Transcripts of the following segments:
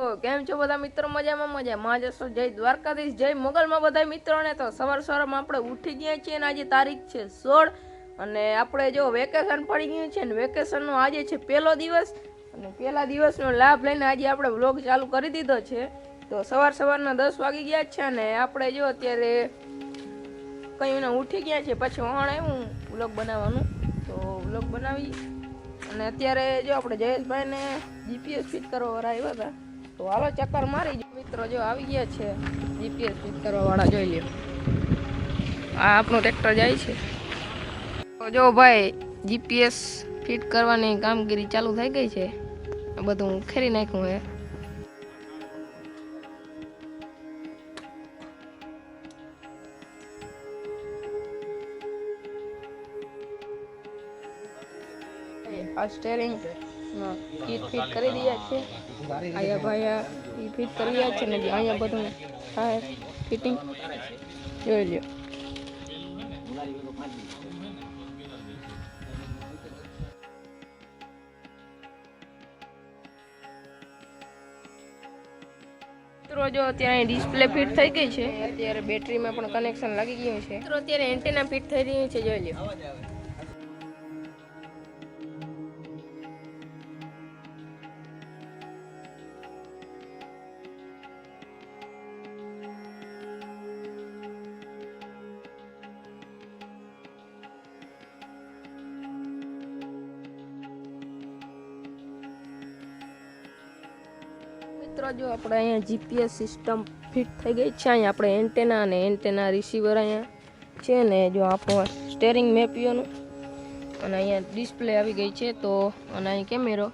કેમ છો બધા મિત્રો? મજામાં જશો? જય દ્વારકાધીશ, જય મોગલમાં બધા મિત્રોને. તો સવારમાં આપણે ઉઠી ગયા છીએ અને આજે તારીખ છે 16 અને આપણે જો વેકેશન પડી ગયું છે ને વેકેશનનો આજે છે પહેલો દિવસ અને પહેલા દિવસનો લાભ લઈને આજે આપણે વ્લોગ ચાલુ કરી દીધો છે. તો સવારના 10 વાગી ગયા છે અને આપણે જો અત્યારે કઈ ઉઠી ગયા છે, પછી વહાણ આવ્યું વ્લોગ બનાવવાનું, તો વ્લોગ બનાવી અને અત્યારે જો આપણે જયેશભાઈને જીપીએસ ફિટ કરવા વાળા આવ્યા હતા, તો હાલો ચક્કર મારી. મિત્રો જો આવી ગયા છે જીપીએસ ફિટ કરવા વાળા, જોઈ લ્યો આ આપણું ટ્રેક્ટર જાય છે. તો જો ભાઈ જીપીએસ ફિટ કરવાની કામગીરી ચાલુ થઈ ગઈ છે, બધું ખેરી નાખ્યું હે. આ સ્ટેરિંગ કીટ ફિટ કરી રહ્યા છે, અહીંયા ભાઈ ફિટ કરી રહ્યા છે ને અહીંયા બધું થાય ફિટિંગ, જોઈ લ્યો. મિત્રો જો અત્યારે ડિસ્પ્લે ફિટ થઈ ગઈ છે, અત્યારે બેટરીમાં પણ કનેક્શન લાગી ગયું છે. મિત્રો અત્યારે એન્ટેના ફિટ થઈ રહ્યું છે, જોઈ લ્યો. મિત્રો જો આપણે અહીંયા જીપીએસ સિસ્ટમ ફિટ થઈ ગઈ છે. અહીંયા આપણે એન્ટેના અને એન્ટેના રિસીવર અહીંયા છે ને જો આપણું સ્ટેરિંગ મેપિયોનું, અને અહીંયા ડિસ્પ્લે આવી ગઈ છે. તો અને અહીં કેમેરો,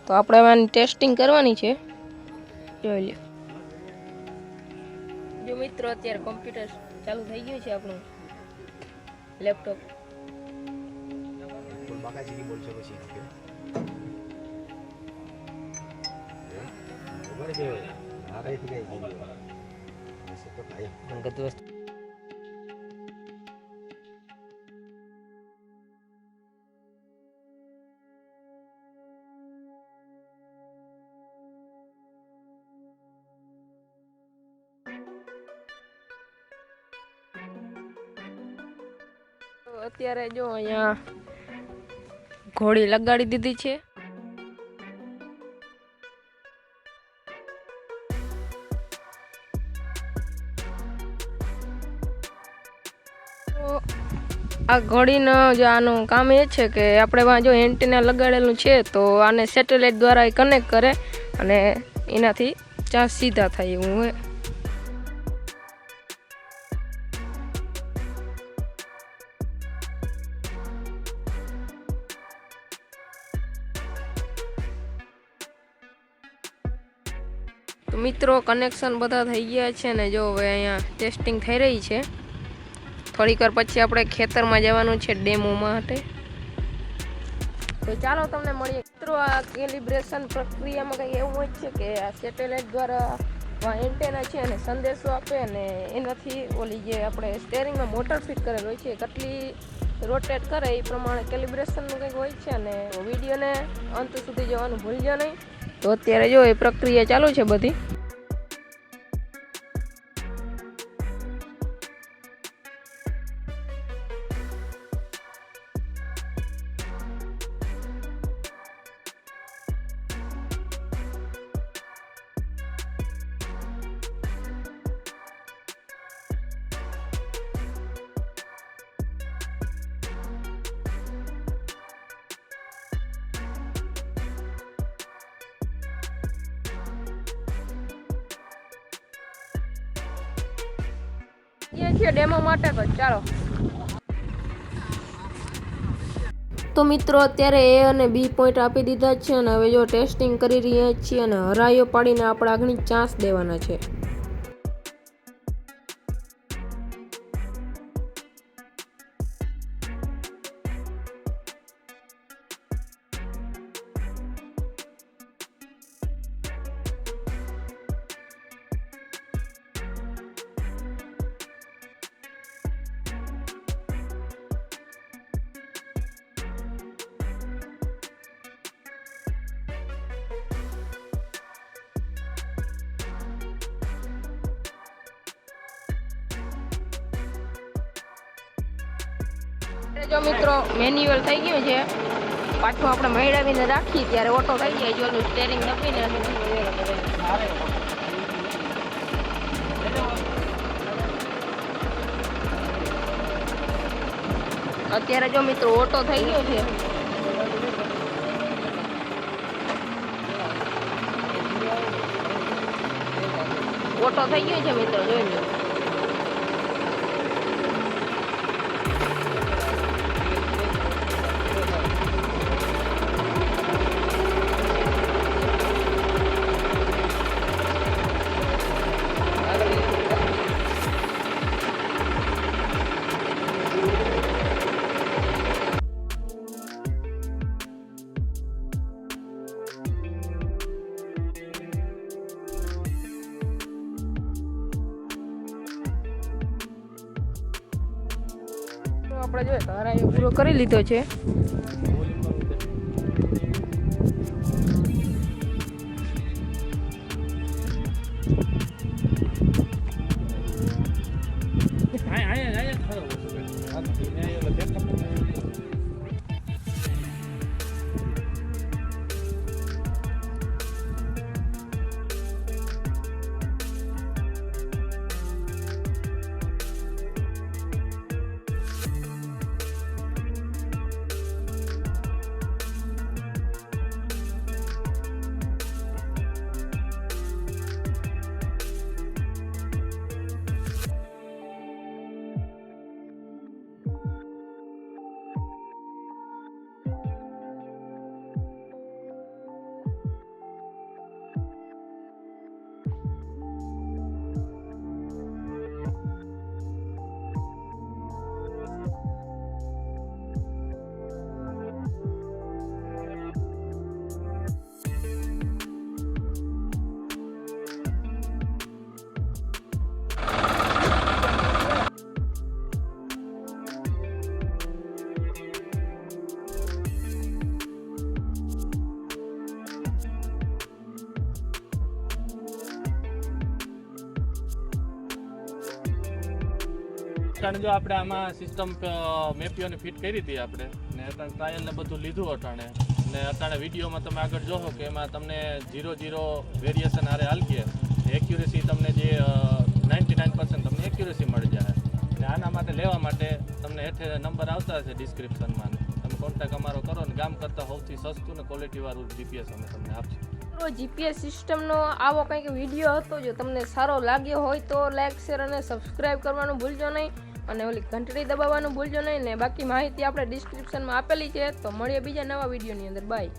તો આપણે આની ટેસ્ટિંગ કરવાની છે, જોઈ લો. જો મિત્રો અત્યારે કોમ્પ્યુટર ચાલુ થઈ ગયું છે, આપણું લેપટોપ. અત્યારે જો અહીંયા ઘોડી લગાડી દીધી છે. આ ઘોડીનો જો આનું કામ એ છે કે આપણે જો એન્ટેના લગાડેલું છે તો આને સેટેલાઇટ દ્વારા કનેક્ટ કરે અને એનાથી ચાર્જ સીધા થાય એવું હોય. તો મિત્રો કનેક્શન બધા થઈ ગયા છે ને જો હવે અહીંયા ટેસ્ટિંગ થઈ રહી છે. થોડીક વાર પછી આપણે ખેતરમાં જવાનું છે ડેમો માટે, તો ચાલો તમને મળીએ. મિત્રો આ કેલિબ્રેશન પ્રક્રિયામાં કંઈ એવું હોય છે કે આ સેટેલાઇટ દ્વારા એન્ટેના છે અને સંદેશો આપે અને એનાથી ઓલી જે આપણે સ્ટેરિંગમાં મોટર ફિટ કરેલ હોય છે કેટલી રોટેટ કરે એ પ્રમાણે કેલિબ્રેશનનું કંઈક હોય છે. અને વિડીયોને અંત સુધી જોવાનું ભૂલજો નહીં. તો અત્યારે જો એ પ્રક્રિયા ચાલુ છે બધી. છે ડેમો માટે, તો ચાલો. તો મિત્રો અત્યારે એ અને બી પોઈન્ટ આપી દીધા છે અને હવે જો ટેસ્ટિંગ કરી રહ્યા છીએ અને હરાયો પાડીને આપણે આગળ ચાન્સ દેવાના છે. જો મિત્રો મેન્યુઅલ થઈ ગયું છે, પાછું આપણે મેળવીને રાખીએ ત્યારે ઓટો થઈ જાય. જો સ્ટેરિંગ દબીને અત્યારે જો મિત્રો ઓટો થઈ ગયો છે. ઓટો થઈ ગયો છે મિત્રો, જોઈ લો. આપણે જોઈએ ધારાએ પૂરો કરી લીધો છે. જો આપણે આમાં સિસ્ટમ મેપીઓને ફિટ કરી હતી આપણે ને અત્યારે ટ્રાયલ ને બધું લીધું અટાણે ને અટાણે વિડીયોમાં તમે આગળ જોશો કે એમાં તમને 0 વેરિએશન હારે હાલકીએ એક્યુરેસી તમને જે 99% તમને એક્યુરેસી મળી જાય. ને આના માટે લેવા માટે તમને હેઠે નંબર આવતા હશે ડિસ્ક્રિપ્શનમાં, તમે કોન્ટેક્ટ અમારો કરો ને ગામ કરતાં સૌથી સસ્તું ને ક્વોલિટીવાળું જીપીએસ અમે તમને આપશું. જીપીએસ સિસ્ટમનો આવો કંઈક વિડીયો હતો. જો તમને સારો લાગ્યો હોય તો લાઈક, શેર અને સબસ્ક્રાઈબ કરવાનું ભૂલજો નહીં, અને ઓલી ઘંટડી દબાવવાનું ભૂલજો નહીં. ને બાકી માહિતી આપણે ડિસ્ક્રિપ્શનમાં આપેલી છે. તો મળીએ બીજા નવા વિડીયોની અંદર. બાય.